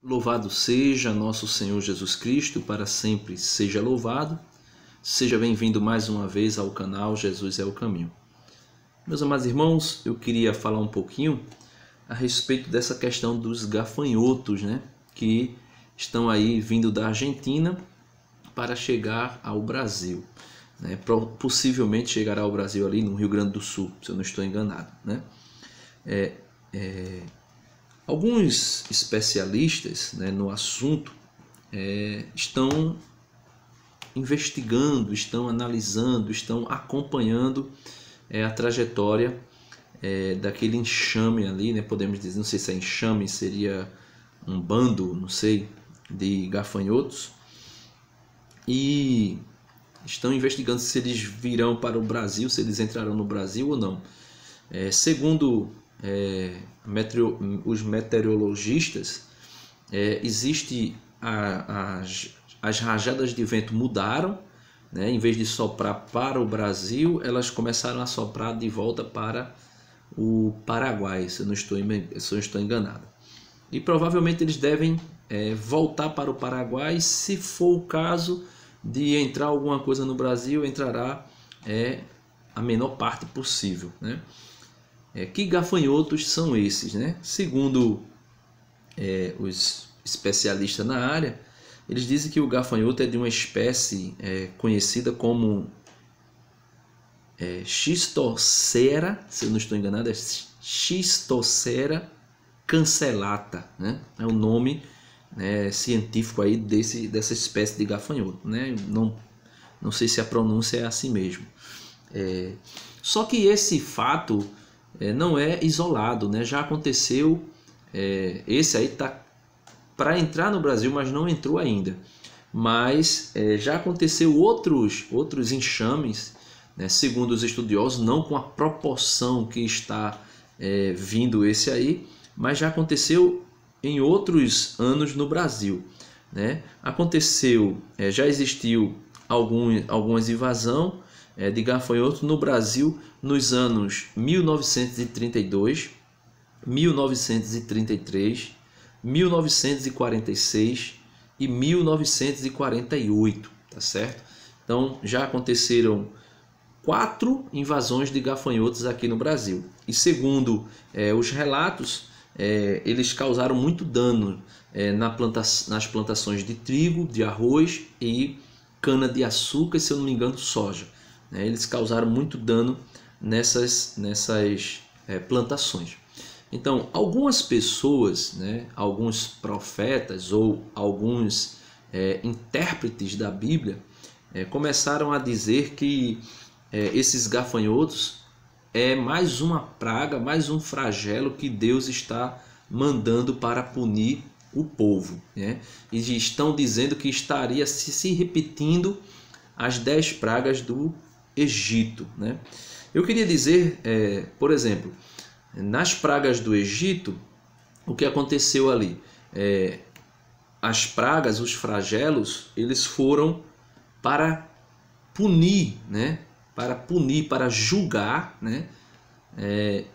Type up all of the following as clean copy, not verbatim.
Louvado seja nosso Senhor Jesus Cristo, para sempre seja louvado. Seja bem-vindo mais uma vez ao canal Jesus é o Caminho. Meus amados irmãos, eu queria falar um pouquinho a respeito dessa questão dos gafanhotos, que estão aí vindo da Argentina para chegar ao Brasil. Possivelmente chegará ao Brasil ali no Rio Grande do Sul, se eu não estou enganado. Alguns especialistas no assunto estão investigando, estão analisando, estão acompanhando a trajetória daquele enxame ali, podemos dizer, não sei se é enxame, seria um bando, não sei, de gafanhotos, e estão investigando se eles virão para o Brasil, se eles entrarão no Brasil ou não. Segundo os meteorologistas, existe as rajadas de vento mudaram, em vez de soprar para o Brasil, elas começaram a soprar de volta para o Paraguai, se eu não estou enganado. E provavelmente eles devem voltar para o Paraguai. Se for o caso de entrar alguma coisa no Brasil, entrará a menor parte possível. Que gafanhotos são esses? Segundo os especialistas na área, eles dizem que o gafanhoto é de uma espécie conhecida como Schistosera, se eu não estou enganado, é Schistosera cancellata, é o nome científico aí dessa espécie de gafanhoto. Não sei se a pronúncia é assim mesmo. Só que esse fato não é isolado, já aconteceu. Esse aí está para entrar no Brasil, mas não entrou ainda. Mas já aconteceu outros enxames, segundo os estudiosos, não com a proporção que está vindo esse aí, mas já aconteceu em outros anos no Brasil. Aconteceu, já existiu algumas invasões de gafanhotos no Brasil nos anos 1932, 1933, 1946 e 1948, tá certo? Então já aconteceram 4 invasões de gafanhotos aqui no Brasil. E segundo os relatos, eles causaram muito dano nas plantações de trigo, de arroz e cana-de-açúcar e, se eu não me engano, soja. Eles causaram muito dano nessas plantações. Então, algumas pessoas, alguns profetas ou alguns intérpretes da Bíblia começaram a dizer que esses gafanhotos é mais uma praga, mais um flagelo que Deus está mandando para punir o povo. E estão dizendo que estaria se repetindo as 10 pragas do Egito. Eu queria dizer, por exemplo, nas pragas do Egito, o que aconteceu ali? As pragas, os flagelos, eles foram para punir, para julgar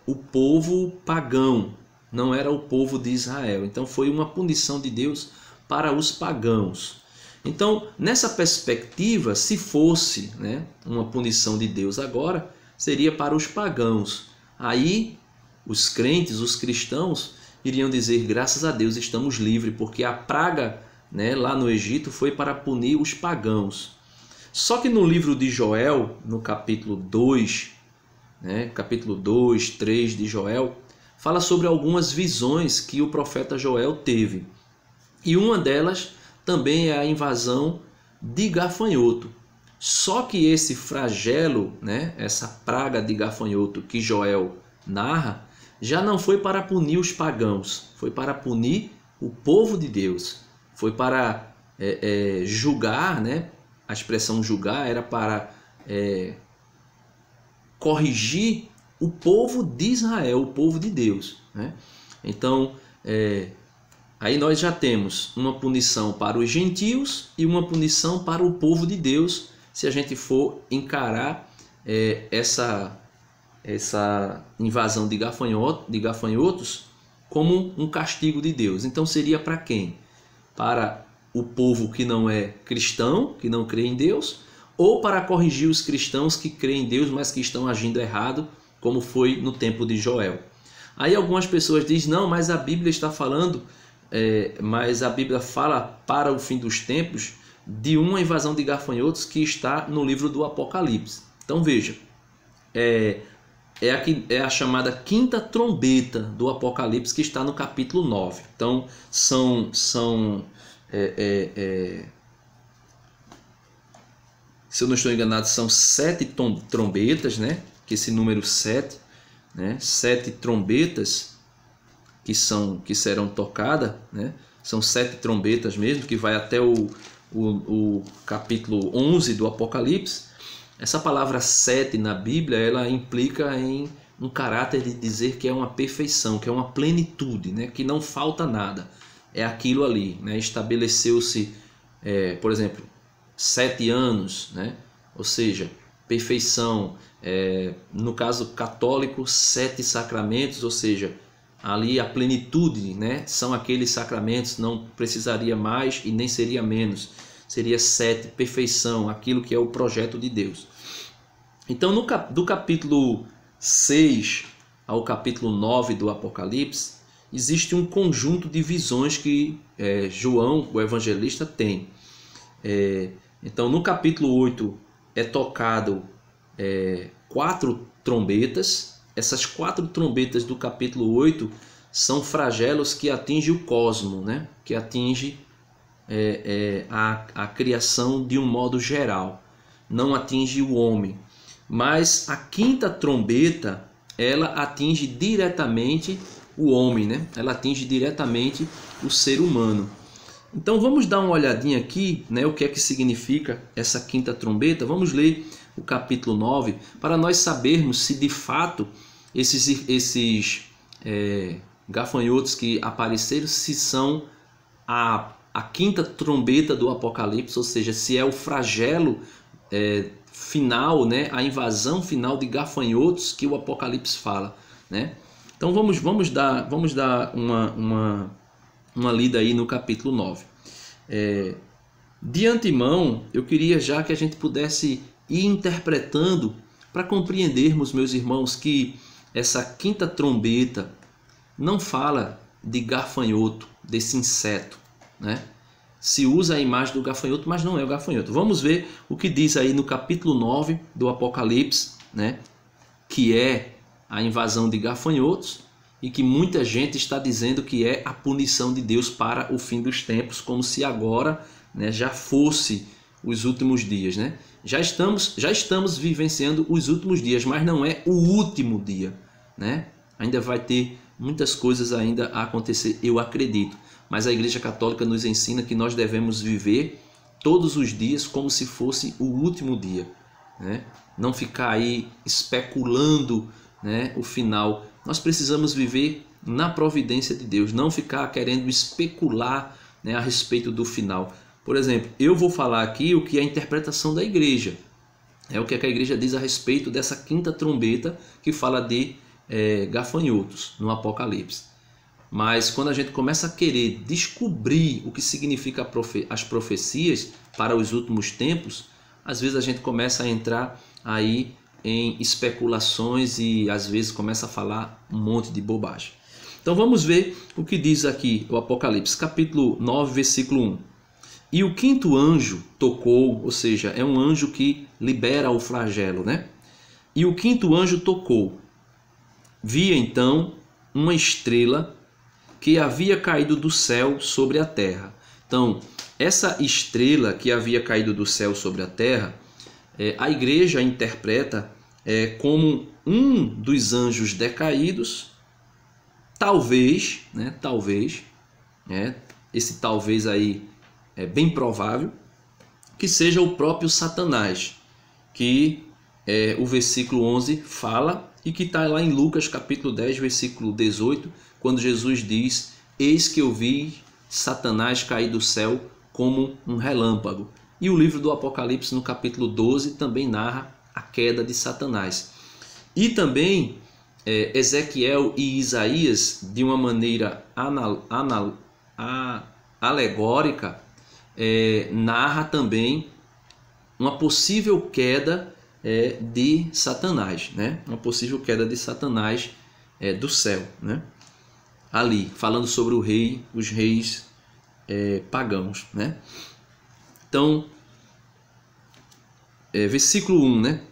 o povo pagão, não era o povo de Israel. Então foi uma punição de Deus para os pagãos. Então, nessa perspectiva, se fosse uma punição de Deus agora, seria para os pagãos. Aí os crentes, os cristãos, iriam dizer: graças a Deus estamos livres, porque a praga lá no Egito foi para punir os pagãos. Só que no livro de Joel, no capítulo 2, capítulo 2, 3 de Joel, fala sobre algumas visões que o profeta Joel teve. E uma delas também é a invasão de gafanhoto. Só que esse flagelo, essa praga de gafanhoto que Joel narra, já não foi para punir os pagãos, foi para punir o povo de Deus. Foi para julgar, a expressão julgar era para corrigir o povo de Israel, o povo de Deus. Então, aí nós já temos uma punição para os gentios e uma punição para o povo de Deus, se a gente for encarar essa invasão de gafanhotos como um castigo de Deus. Então seria para quem? Para o povo que não é cristão, que não crê em Deus, ou para corrigir os cristãos que creem em Deus, mas que estão agindo errado, como foi no tempo de Joel. Aí algumas pessoas dizem, não, mas a Bíblia está falando, mas a Bíblia fala para o fim dos tempos de uma invasão de gafanhotos que está no livro do Apocalipse. Então veja, é a chamada quinta trombeta do Apocalipse, que está no capítulo 9. Então se eu não estou enganado, são 7 trombetas, né? Que esse número 7, né? 7 trombetas que serão tocadas, né? São 7 trombetas mesmo, que vai até o capítulo 11 do Apocalipse. Essa palavra 7 na Bíblia, ela implica em um caráter de dizer que é uma perfeição, que é uma plenitude, né? Que não falta nada. É aquilo ali, né? Estabeleceu-se, por exemplo, 7 anos, né? Ou seja, perfeição. No caso católico, 7 sacramentos, ou seja, ali a plenitude, né? São aqueles sacramentos, não precisaria mais e nem seria menos. Seria 7, perfeição, aquilo que é o projeto de Deus. Então, do capítulo 6 ao capítulo 9 do Apocalipse, existe um conjunto de visões que João, o evangelista, tem. Então, no capítulo 8 é tocado 4 trombetas. Essas 4 trombetas do capítulo 8 são flagelos que atingem o cosmo, né? Que atinge a criação de um modo geral, não atinge o homem. Mas a quinta trombeta, ela atinge diretamente o homem, né? Ela atinge diretamente o ser humano. Então vamos dar uma olhadinha aqui, né? O que é que significa essa quinta trombeta. Vamos ler o capítulo 9 para nós sabermos se de fato esses gafanhotos que apareceram, se são a quinta trombeta do Apocalipse, ou seja, se é o flagelo final, né, a invasão final de gafanhotos que o Apocalipse fala, né? Então vamos dar uma lida aí no capítulo 9. De antemão, eu queria já que a gente pudesse ir interpretando para compreendermos, meus irmãos, que essa quinta trombeta não fala de gafanhoto, desse inseto, né? Se usa a imagem do gafanhoto, mas não é o gafanhoto. Vamos ver o que diz aí no capítulo 9 do Apocalipse, né? Que é a invasão de gafanhotos e que muita gente está dizendo que é a punição de Deus para o fim dos tempos, como se agora, né, já fosse os últimos dias, né? Já estamos vivenciando os últimos dias, mas não é o último dia, né? Ainda vai ter muitas coisas ainda a acontecer, eu acredito. Mas a Igreja Católica nos ensina que nós devemos viver todos os dias como se fosse o último dia, né? Não ficar aí especulando, né, o final. Nós precisamos viver na providência de Deus, não ficar querendo especular, né, a respeito do final. Por exemplo, eu vou falar aqui o que é a interpretação da igreja. É o que a igreja diz a respeito dessa quinta trombeta que fala de gafanhotos no Apocalipse. Mas quando a gente começa a querer descobrir o que significa as profecias para os últimos tempos, às vezes a gente começa a entrar aí em especulações e às vezes começa a falar um monte de bobagem. Então vamos ver o que diz aqui o Apocalipse, capítulo 9, versículo 1. E o quinto anjo tocou, ou seja, é um anjo que libera o flagelo, né? E o quinto anjo tocou. Vi então uma estrela que havia caído do céu sobre a terra. Então, essa estrela que havia caído do céu sobre a terra, a igreja interpreta como um dos anjos decaídos, talvez, esse talvez aí é bem provável, que seja o próprio Satanás, que o versículo 11 fala e que está lá em Lucas capítulo 10, versículo 18, quando Jesus diz: eis que eu vi Satanás cair do céu como um relâmpago. E o livro do Apocalipse, no capítulo 12, também narra a queda de Satanás. E também Ezequiel e Isaías, de uma maneira alegórica, narra também uma possível queda de Satanás, né? Uma possível queda de Satanás do céu, né? Ali, falando sobre os reis pagãos, né? Então, versículo 1, né?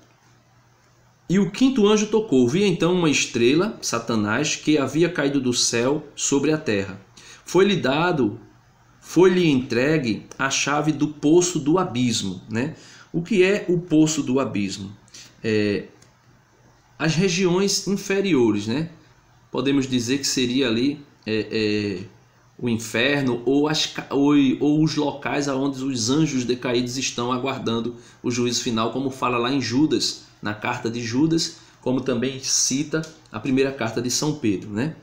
E o quinto anjo tocou, vi então uma estrela, Satanás, que havia caído do céu sobre a terra. Foi-lhe entregue a chave do poço do abismo, né? O que é o poço do abismo? As regiões inferiores, né? Podemos dizer que seria ali o inferno ou os locais onde os anjos decaídos estão aguardando o juízo final, como fala lá em Judas, na carta de Judas, como também cita a primeira carta de São Pedro, né?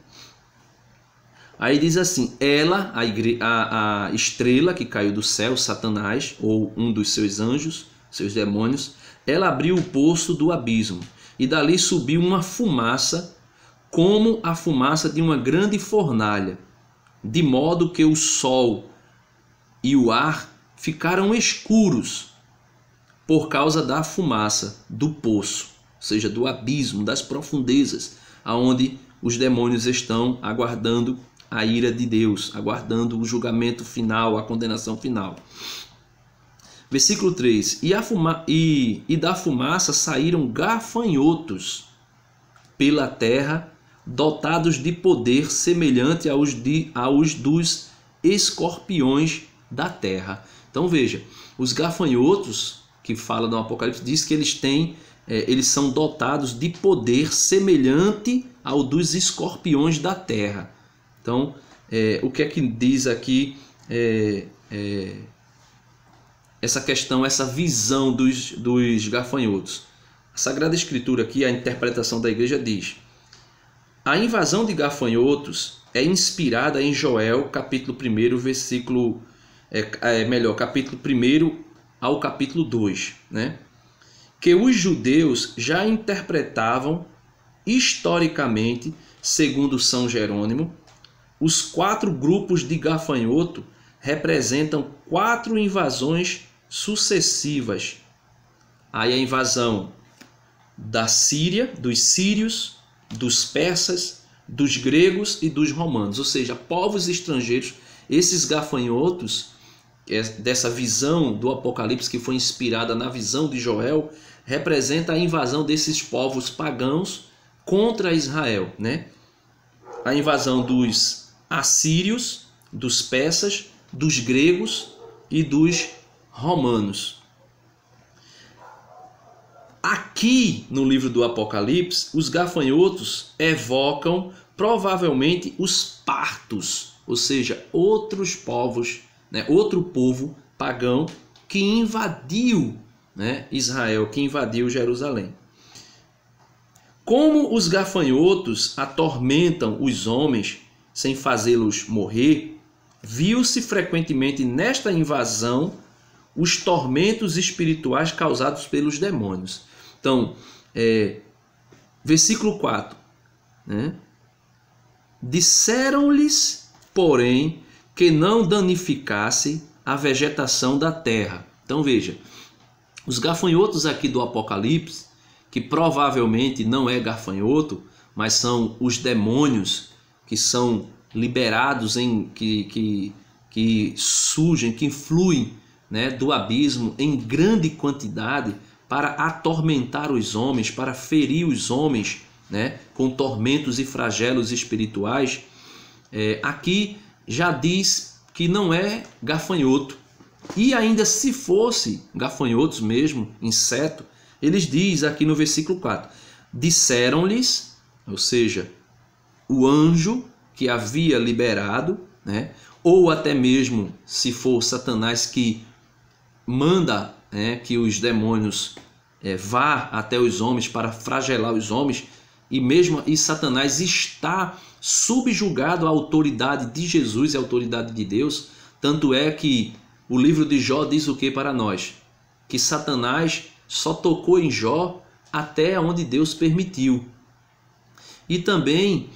Aí diz assim, ela, a estrela que caiu do céu, Satanás, ou um dos seus anjos, seus demônios, ela abriu o poço do abismo, e dali subiu uma fumaça, como a fumaça de uma grande fornalha, de modo que o sol e o ar ficaram escuros por causa da fumaça do poço, ou seja, do abismo, das profundezas, aonde os demônios estão aguardando a ira de Deus, aguardando o julgamento final, a condenação final. Versículo 3, e da fumaça saíram gafanhotos pela terra, dotados de poder semelhante aos dos escorpiões da terra. Então veja, os gafanhotos que fala no Apocalipse diz que eles são dotados de poder semelhante ao dos escorpiões da terra. Então, o que é que diz aqui essa questão, essa visão dos gafanhotos? A Sagrada Escritura aqui, a interpretação da igreja diz: a invasão de gafanhotos é inspirada em Joel, capítulo 1, versículo... capítulo 1 ao capítulo 2, né? Que os judeus já interpretavam historicamente, segundo São Jerônimo, os 4 grupos de gafanhoto representam 4 invasões sucessivas. Aí a invasão da Síria, dos sírios, dos persas, dos gregos e dos romanos, ou seja, povos estrangeiros. Esses gafanhotos, dessa visão do Apocalipse que foi inspirada na visão de Joel, representa a invasão desses povos pagãos contra Israel, né? A invasão dos assírios, dos persas, dos gregos e dos romanos. Aqui no livro do Apocalipse, os gafanhotos evocam provavelmente os partos, ou seja, outros povos, né, outro povo pagão que invadiu, né, Israel, que invadiu Jerusalém. Como os gafanhotos atormentam os homens sem fazê-los morrer, viu-se frequentemente nesta invasão os tormentos espirituais causados pelos demônios. Então, versículo 4, né? Disseram-lhes, porém, que não danificasse a vegetação da terra. Então veja, os gafanhotos aqui do Apocalipse, que provavelmente não é gafanhoto, mas são os demônios que são liberados, que surgem, que fluem, né, do abismo em grande quantidade para atormentar os homens, para ferir os homens, né, com tormentos e flagelos espirituais. Aqui já diz que não é gafanhoto. E ainda se fosse gafanhotos mesmo, inseto, eles diz aqui no versículo 4, disseram-lhes, ou seja, o anjo que havia liberado, né, ou até mesmo se for Satanás que manda, né, que os demônios vá até os homens para flagelar os homens, e Satanás está subjugado à autoridade de Jesus e à autoridade de Deus. Tanto é que o livro de Jó diz o que para nós? Que Satanás só tocou em Jó até onde Deus permitiu. E também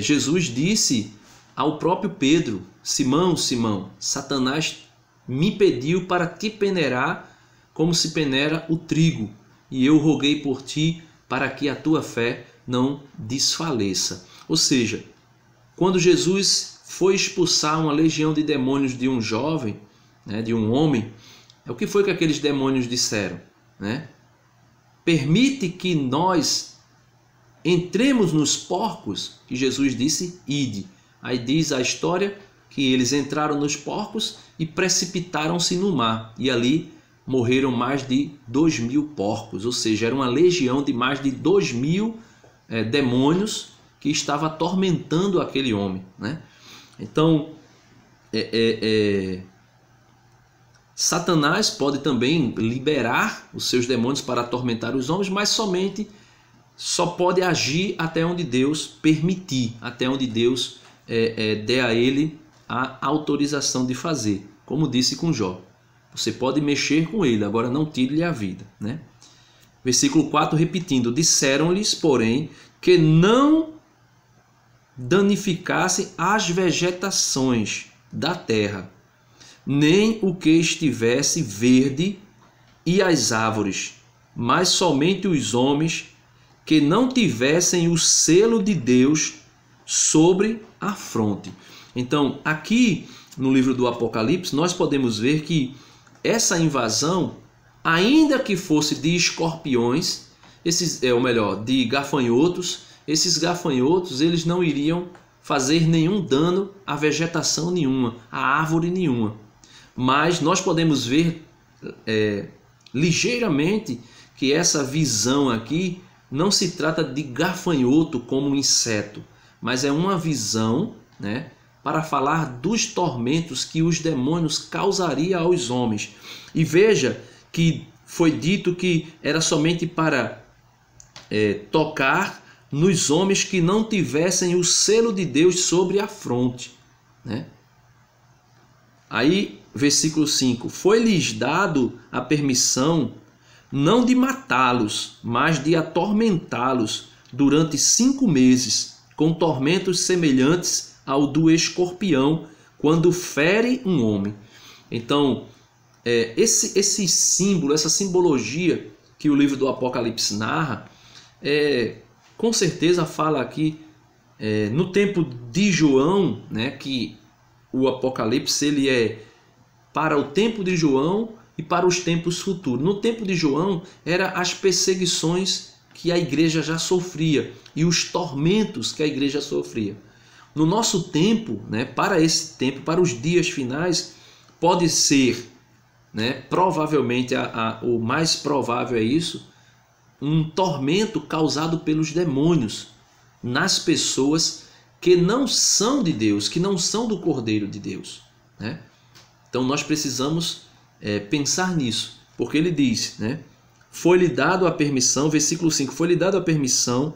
Jesus disse ao próprio Pedro: Simão, Simão, Satanás me pediu para te peneirar como se peneira o trigo, e eu roguei por ti para que a tua fé não desfaleça. Ou seja, quando Jesus foi expulsar uma legião de demônios de um jovem, né, de um homem, o que foi que aqueles demônios disseram? Né? Permite que nós entremos nos porcos, que Jesus disse, ide. Aí diz a história que eles entraram nos porcos e precipitaram-se no mar. E ali morreram mais de 2.000 porcos, ou seja, era uma legião de mais de 2.000 demônios que estava atormentando aquele homem. Né? Então, Satanás pode também liberar os seus demônios para atormentar os homens, mas só pode agir até onde Deus permitir, até onde Deus dê a ele a autorização de fazer, como disse com Jó. Você pode mexer com ele, agora não tire-lhe a vida. Né? Versículo 4, repetindo: disseram-lhes, porém, que não danificassem as vegetações da terra, nem o que estivesse verde e as árvores, mas somente os homens que não tivessem o selo de Deus sobre a fronte. Então, aqui no livro do Apocalipse, nós podemos ver que essa invasão, ainda que fosse de escorpiões, de gafanhotos, esses gafanhotos eles não iriam fazer nenhum dano à vegetação nenhuma, à árvore nenhuma. Mas nós podemos ver ligeiramente que essa visão aqui não se trata de gafanhoto como um inseto, mas é uma visão, né, para falar dos tormentos que os demônios causariam aos homens. E veja que foi dito que era somente para tocar nos homens que não tivessem o selo de Deus sobre a fronte. Né? Aí, versículo 5: foi-lhes dado a permissão não de matá-los, mas de atormentá-los durante 5 meses, com tormentos semelhantes ao do escorpião, quando fere um homem. Então, esse símbolo, essa simbologia que o livro do Apocalipse narra, com certeza fala aqui, no tempo de João, né, que o Apocalipse ele é para o tempo de João e para os tempos futuros. No tempo de João, eram as perseguições que a igreja já sofria e os tormentos que a igreja sofria. No nosso tempo, né, para esse tempo, para os dias finais, pode ser, né, provavelmente, o mais provável é isso, um tormento causado pelos demônios nas pessoas que não são de Deus, que não são do Cordeiro de Deus. Né? Então nós precisamos pensar nisso, porque ele diz, né, foi-lhe dado a permissão, versículo 5, foi-lhe dado a permissão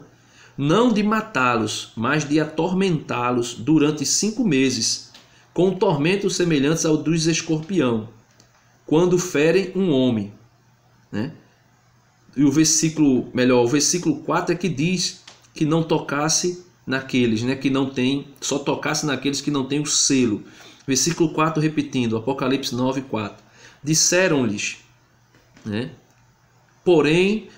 não de matá-los, mas de atormentá-los durante 5 meses, com tormentos semelhantes ao dos escorpião, quando ferem um homem. Né? E o versículo 4 é que diz que não tocasse naqueles, né, que não tem, só tocasse naqueles que não têm o selo. Versículo 4, repetindo, Apocalipse 9, 4. Disseram-lhes, né, porém,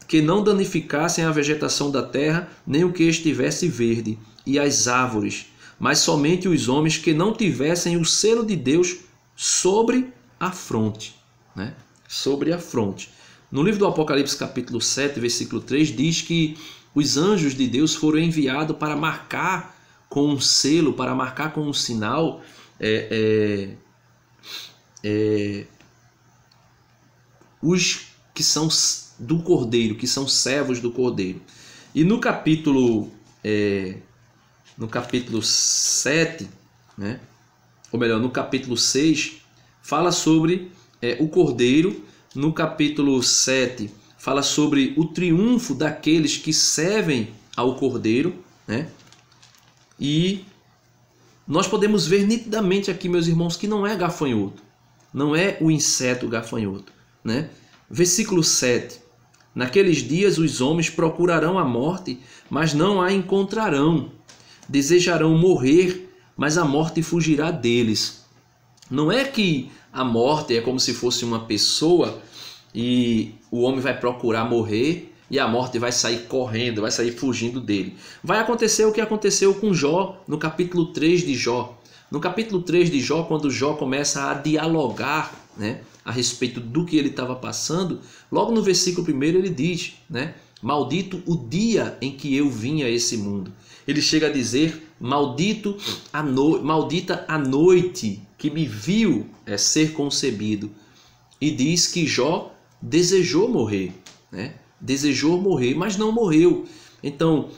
que não danificassem a vegetação da terra, nem o que estivesse verde, e as árvores, mas somente os homens que não tivessem o selo de Deus sobre a fronte. Né? Sobre a fronte. No livro do Apocalipse, capítulo 7, versículo 3, diz que os anjos de Deus foram enviados para marcar com um selo, para marcar com um sinal, os que são do Cordeiro, que são servos do Cordeiro. E no capítulo 7, né? Ou melhor, no capítulo 6, fala sobre o Cordeiro. No capítulo 7, fala sobre o triunfo daqueles que servem ao Cordeiro. Né? E nós podemos ver nitidamente aqui, meus irmãos, que não é gafanhoto. Não é o inseto gafanhoto. Né? Versículo 7. Naqueles dias os homens procurarão a morte, mas não a encontrarão. Desejarão morrer, mas a morte fugirá deles. Não é que a morte é como se fosse uma pessoa e o homem vai procurar morrer e a morte vai sair correndo, vai sair fugindo dele. Vai acontecer o que aconteceu com Jó no capítulo 3 de Jó. No capítulo 3 de Jó, quando Jó começa a dialogar, né, a respeito do que ele estava passando, logo no versículo 1 ele diz, né, maldito o dia em que eu vim a esse mundo. Ele chega a dizer, maldita a noite que me viu ser concebido. E diz que Jó desejou morrer, né? Desejou morrer, mas não morreu. Então,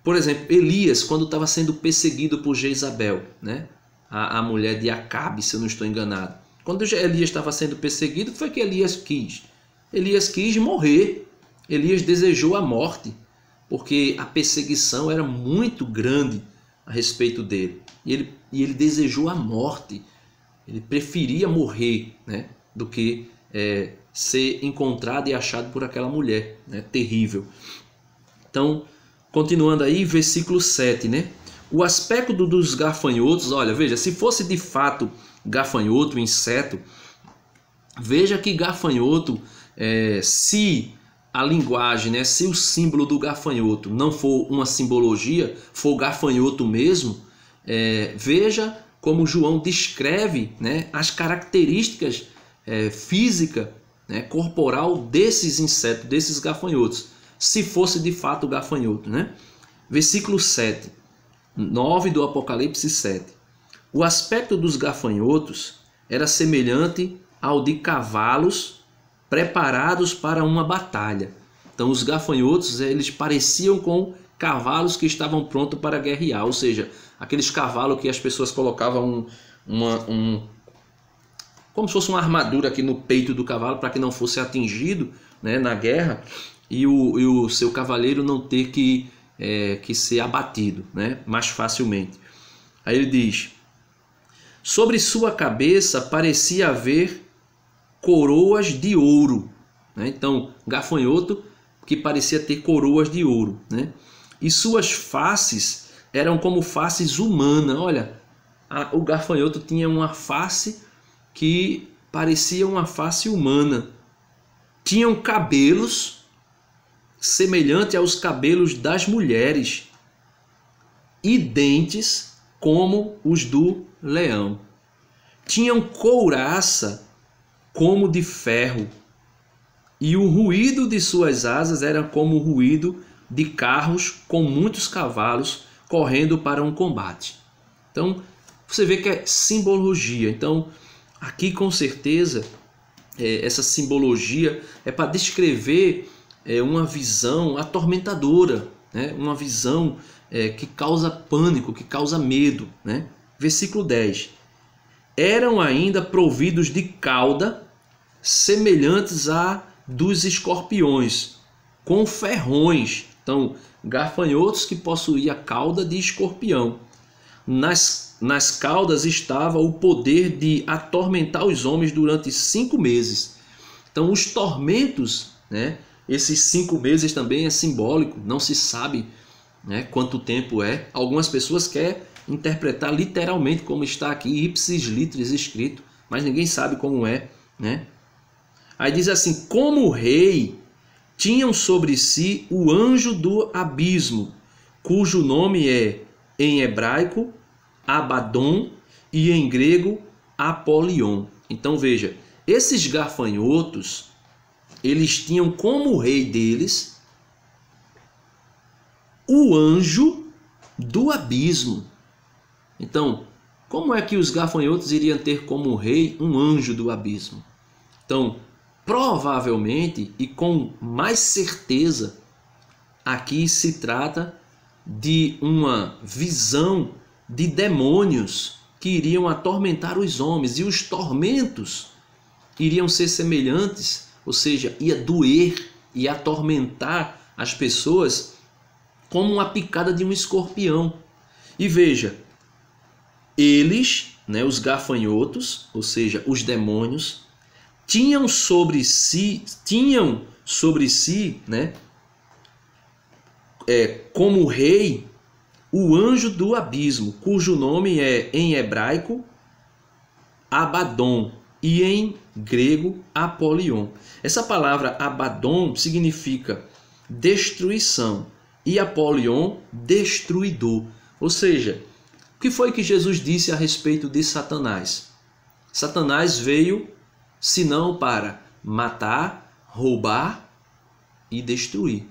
por exemplo, Elias, quando estava sendo perseguido por Jezabel, né? A mulher de Acabe, se eu não estou enganado. Quando Elias estava sendo perseguido, foi que Elias quis. Elias quis morrer. Elias desejou a morte, porque a perseguição era muito grande a respeito dele. E ele desejou a morte. Ele preferia morrer, né, do que ser encontrado e achado por aquela mulher, né, terrível. Então, continuando aí, versículo 7, né? O aspecto dos gafanhotos, olha, veja, se fosse de fato gafanhoto, inseto, veja que gafanhoto, se a linguagem, né, se o símbolo do gafanhoto não for uma simbologia, for gafanhoto mesmo, veja como João descreve, né, as características físicas, né, corporal desses insetos, desses gafanhotos, se fosse de fato gafanhoto, né? Versículo 7, 9 do Apocalipse 7. O aspecto dos gafanhotos era semelhante ao de cavalos preparados para uma batalha. Então os gafanhotos, eles pareciam com cavalos que estavam prontos para guerrear, ou seja, aqueles cavalos que as pessoas colocavam como se fosse uma armadura aqui no peito do cavalo para que não fosse atingido, né, na guerra, e o seu cavaleiro não ter que ser abatido, né, mais facilmente. Aí ele diz, sobre sua cabeça parecia haver coroas de ouro, né? Então, gafanhoto que parecia ter coroas de ouro, né? E suas faces eram como faces humanas. Olha, o gafanhoto tinha uma face que parecia uma face humana. Tinham cabelos semelhantes aos cabelos das mulheres e dentes como os do leão. Tinham couraça como de ferro, e o ruído de suas asas era como o ruído de carros com muitos cavalos correndo para um combate. Então, você vê que é simbologia. Então, aqui com certeza, essa simbologia é para descrever uma visão atormentadora, né? Uma visão que causa pânico, que causa medo, né? Versículo 10. Eram ainda providos de cauda, semelhantes a dos escorpiões, com ferrões. Então, gafanhotos que possuíam cauda de escorpião. Nas caudas estava o poder de atormentar os homens durante 5 meses. Então, os tormentos, né? Esses 5 meses também é simbólico, não se sabe, né, quanto tempo é. Algumas pessoas querem interpretar literalmente como está aqui, ipsis litteris escrito, mas ninguém sabe como é, né? Aí diz assim, como rei, tinham sobre si o anjo do abismo, cujo nome é, em hebraico, Abaddon, e em grego, Apolion. Então veja, esses gafanhotos, eles tinham como rei deles o anjo do abismo. Então, como é que os gafanhotos iriam ter como rei um anjo do abismo? Então, provavelmente e com mais certeza, aqui se trata de uma visão de demônios que iriam atormentar os homens, e os tormentos iriam ser semelhantes, ou seja, ia doer e atormentar as pessoas como uma picada de um escorpião. E veja, eles, né, os gafanhotos, ou seja, os demônios, tinham sobre si, né, como rei, o anjo do abismo, cujo nome é em hebraico Abaddon e em grego Apolion. Essa palavra Abaddon significa destruição e Apolion, destruidor. Ou seja, o que foi que Jesus disse a respeito de Satanás? Satanás veio senão para matar, roubar e destruir.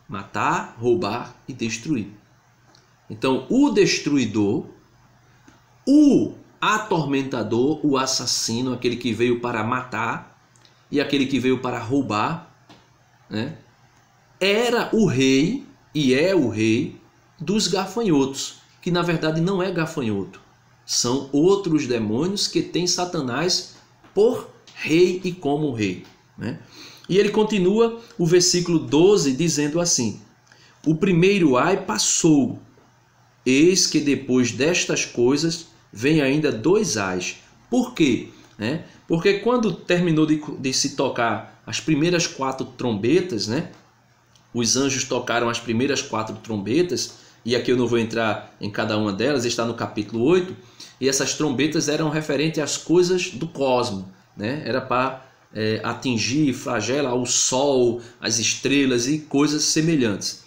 Matar, roubar e destruir. Então, o destruidor, o atormentador, o assassino, aquele que veio para matar e aquele que veio para roubar, né, era o rei e é o rei dos gafanhotos, que na verdade não é gafanhoto. São outros demônios que têm Satanás por rei e como rei, né? E ele continua o versículo 12 dizendo assim: o primeiro ai passou, eis que depois destas coisas vem ainda 2 ais. Por quê? Porque quando terminou de se tocar as primeiras 4 trombetas, né? Os anjos tocaram as primeiras 4 trombetas, e aqui eu não vou entrar em cada uma delas, está no capítulo 8, e essas trombetas eram referentes às coisas do cosmos, né? Era para atingir, flagelar o sol, as estrelas e coisas semelhantes.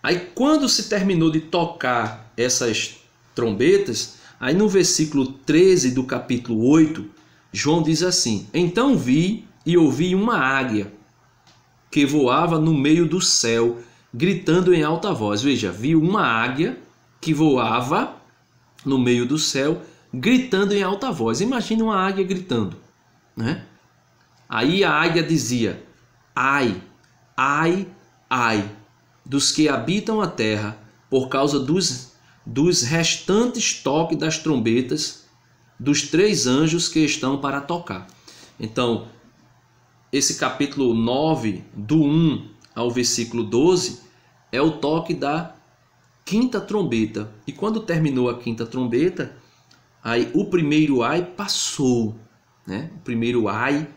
Aí quando se terminou de tocar essas trombetas, aí no versículo 13 do capítulo 8, João diz assim: então vi e ouvi uma águia que voava no meio do céu, gritando em alta voz. Veja, vi uma águia que voava no meio do céu, gritando em alta voz. Imagine uma águia gritando, né? Aí a águia dizia: ai, ai, ai, dos que habitam a terra, por causa dos restantes toques das trombetas dos 3 anjos que estão para tocar. Então, esse capítulo 9, do 1 ao versículo 12, é o toque da 5ª trombeta. E quando terminou a 5ª trombeta, aí o primeiro ai passou, né? O primeiro ai,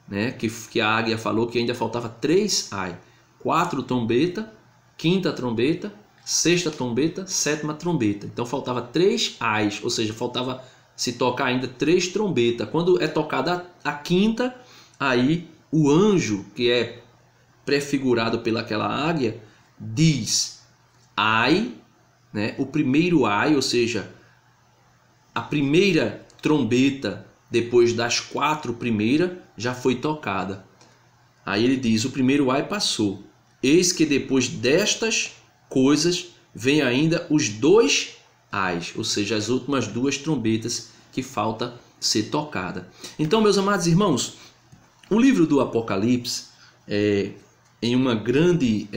né? Que a águia falou que ainda faltava 3 ai. 4 trombeta, 5ª trombeta, 6ª trombeta, 7ª trombeta. Então faltava 3 ais, ou seja, faltava se tocar ainda 3 trombetas. Quando é tocada a 5ª, aí o anjo, que é prefigurado pelaquela águia, diz ai, né? O primeiro ai, ou seja, a primeira trombeta depois das 4 primeiras já foi tocada. Aí ele diz: o primeiro ai passou, eis que depois destas coisas vem ainda os 2 ais, ou seja, as últimas 2 trombetas que falta ser tocada. Então, meus amados irmãos, o livro do Apocalipse, em uma grande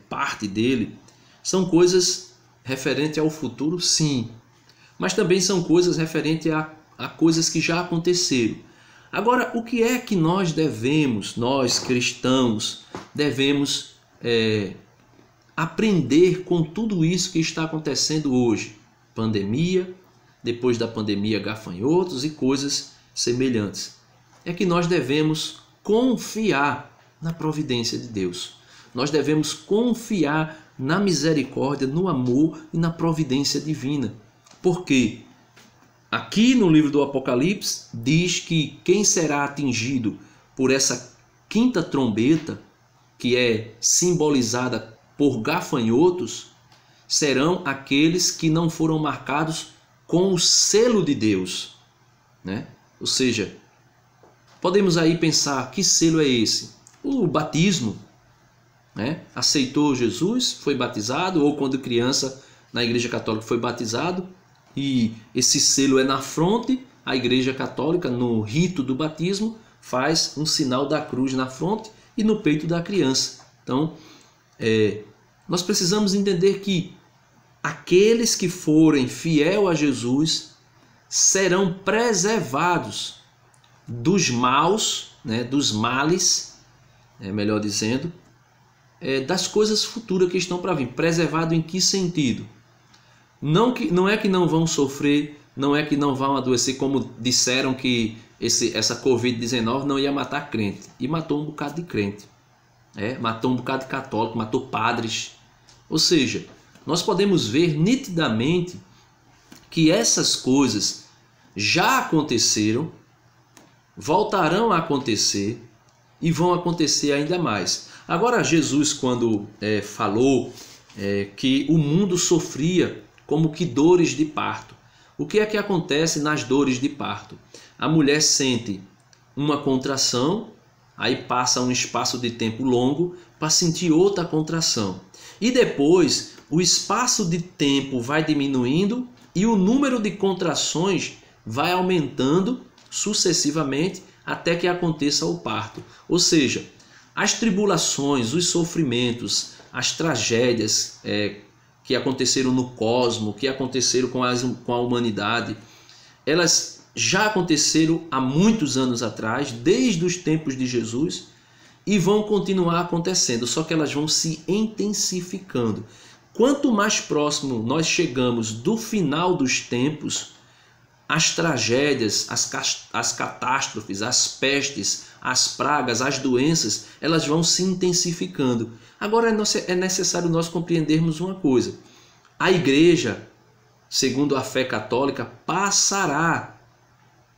parte dele, são coisas referentes ao futuro, sim, mas também são coisas referentes a coisas que já aconteceram. Agora, o que é que nós devemos, nós cristãos, devemos aprender com tudo isso que está acontecendo hoje? Pandemia, depois da pandemia gafanhotos e coisas semelhantes. É que nós devemos confiar na providência de Deus. Nós devemos confiar na misericórdia, no amor e na providência divina. Porque aqui no livro do Apocalipse diz que quem será atingido por essa 5ª trombeta, que é simbolizada por gafanhotos, serão aqueles que não foram marcados com o selo de Deus, né? Ou seja, podemos aí pensar, que selo é esse? O batismo, né? Aceitou Jesus, foi batizado, ou quando criança na Igreja Católica foi batizado, e esse selo é na fronte. A Igreja Católica, no rito do batismo, faz um sinal da cruz na fronte e no peito da criança. Então, nós precisamos entender que aqueles que forem fiel a Jesus serão preservados dos maus, né, dos males, melhor dizendo, das coisas futuras que estão para vir. Preservado em que sentido? Não é que não vão sofrer não é que não vão adoecer, como disseram que essa Covid-19 não ia matar crente. E matou um bocado de crente. Matou um bocado de católico, matou padres. Ou seja, nós podemos ver nitidamente que essas coisas já aconteceram, voltarão a acontecer e vão acontecer ainda mais. Agora, Jesus, quando falou que o mundo sofria como que dores de parto, o que é que acontece nas dores de parto? A mulher sente uma contração, aí passa um espaço de tempo longo para sentir outra contração. E depois o espaço de tempo vai diminuindo e o número de contrações vai aumentando sucessivamente até que aconteça o parto. Ou seja, as tribulações, os sofrimentos, as tragédias que aconteceram no cosmos, que aconteceram com a humanidade, elas já aconteceram há muitos anos atrás, desde os tempos de Jesus, e vão continuar acontecendo, só que elas vão se intensificando. Quanto mais próximo nós chegamos do final dos tempos, as tragédias, as catástrofes, as pestes, as pragas, as doenças, elas vão se intensificando. Agora é necessário nós compreendermos uma coisa. A igreja, segundo a fé católica, passará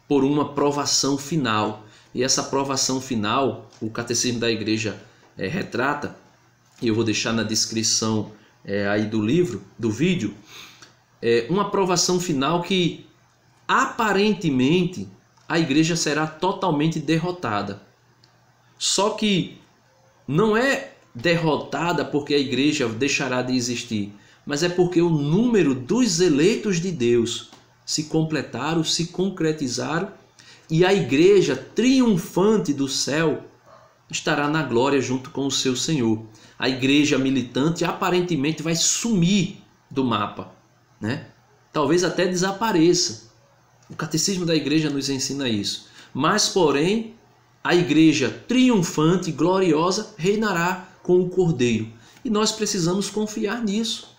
por uma provação final. E essa provação final, o Catecismo da Igreja retrata, e eu vou deixar na descrição aí do livro, do vídeo, uma provação final que aparentemente a igreja será totalmente derrotada. Só que não é derrotada porque a igreja deixará de existir, mas é porque o número dos eleitos de Deus se completaram, se concretizaram, e a igreja triunfante do céu estará na glória junto com o seu Senhor. A igreja militante aparentemente vai sumir do mapa, né? Talvez até desapareça. O Catecismo da Igreja nos ensina isso. Mas, porém, a igreja triunfante, gloriosa, reinará com o Cordeiro. E nós precisamos confiar nisso.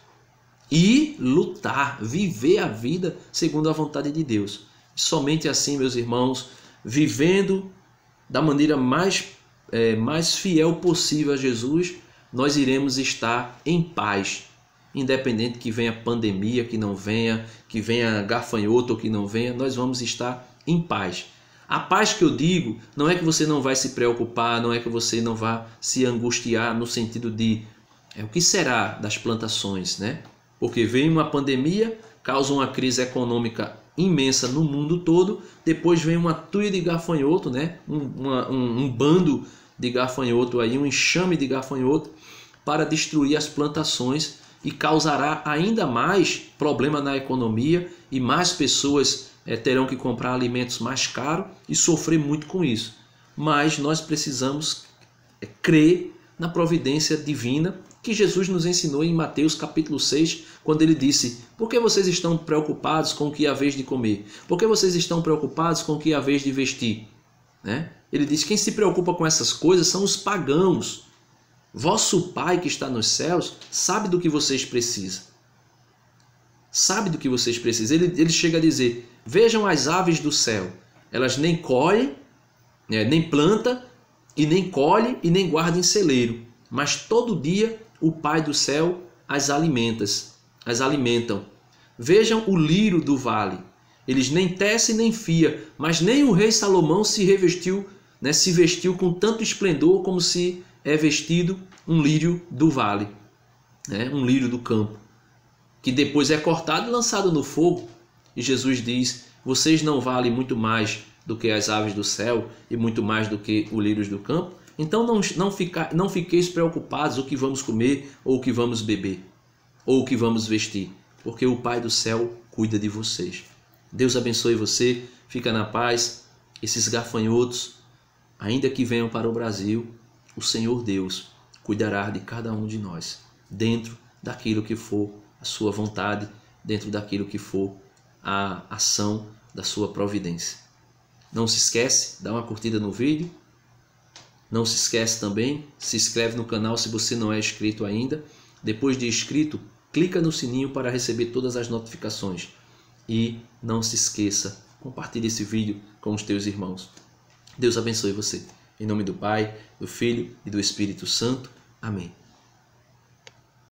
E lutar, viver a vida segundo a vontade de Deus. Somente assim, meus irmãos, vivendo da maneira mais fiel possível a Jesus, nós iremos estar em paz. Independente que venha pandemia, que não venha, que venha gafanhoto ou que não venha, nós vamos estar em paz. A paz que eu digo não é que você não vai se preocupar, não é que você não vai se angustiar no sentido de o que será das plantações, né? Porque vem uma pandemia, causa uma crise econômica imensa no mundo todo, depois vem uma tuia de gafanhoto, né? Um bando de gafanhoto aí, um enxame de gafanhoto para destruir as plantações e causará ainda mais problema na economia e mais pessoas terão que comprar alimentos mais caros e sofrer muito com isso. Mas nós precisamos crer na providência divina que Jesus nos ensinou em Mateus capítulo 6, quando ele disse: por que vocês estão preocupados com o que é a vez de comer? Por que vocês estão preocupados com o que é a vez de vestir? Né? Ele diz: quem se preocupa com essas coisas são os pagãos. Vosso Pai que está nos céus sabe do que vocês precisam. Sabe do que vocês precisam. Ele chega a dizer: vejam as aves do céu. Elas nem colhem, nem plantam, e nem colhem e nem guardam em celeiro. Mas todo dia o Pai do céu as alimentam. Vejam o lírio do vale. Eles nem tecem nem fia, mas nem o rei Salomão se vestiu com tanto esplendor como se é vestido um lírio do vale, um lírio do campo, que depois é cortado e lançado no fogo. E Jesus diz: vocês não valem muito mais do que as aves do céu e muito mais do que os lírios do campo? Então não fiqueis preocupados o que vamos comer, ou o que vamos beber, ou o que vamos vestir, porque o Pai do céu cuida de vocês. Deus abençoe você, fica na paz. Esses gafanhotos, ainda que venham para o Brasil, o Senhor Deus cuidará de cada um de nós, dentro daquilo que for a sua vontade, dentro daquilo que for a ação da sua providência. Não se esquece, dá uma curtida no vídeo. Não se esquece também, se inscreve no canal se você não é inscrito ainda. Depois de inscrito, clica no sininho para receber todas as notificações. E não se esqueça, compartilhe esse vídeo com os teus irmãos. Deus abençoe você. Em nome do Pai, do Filho e do Espírito Santo. Amém.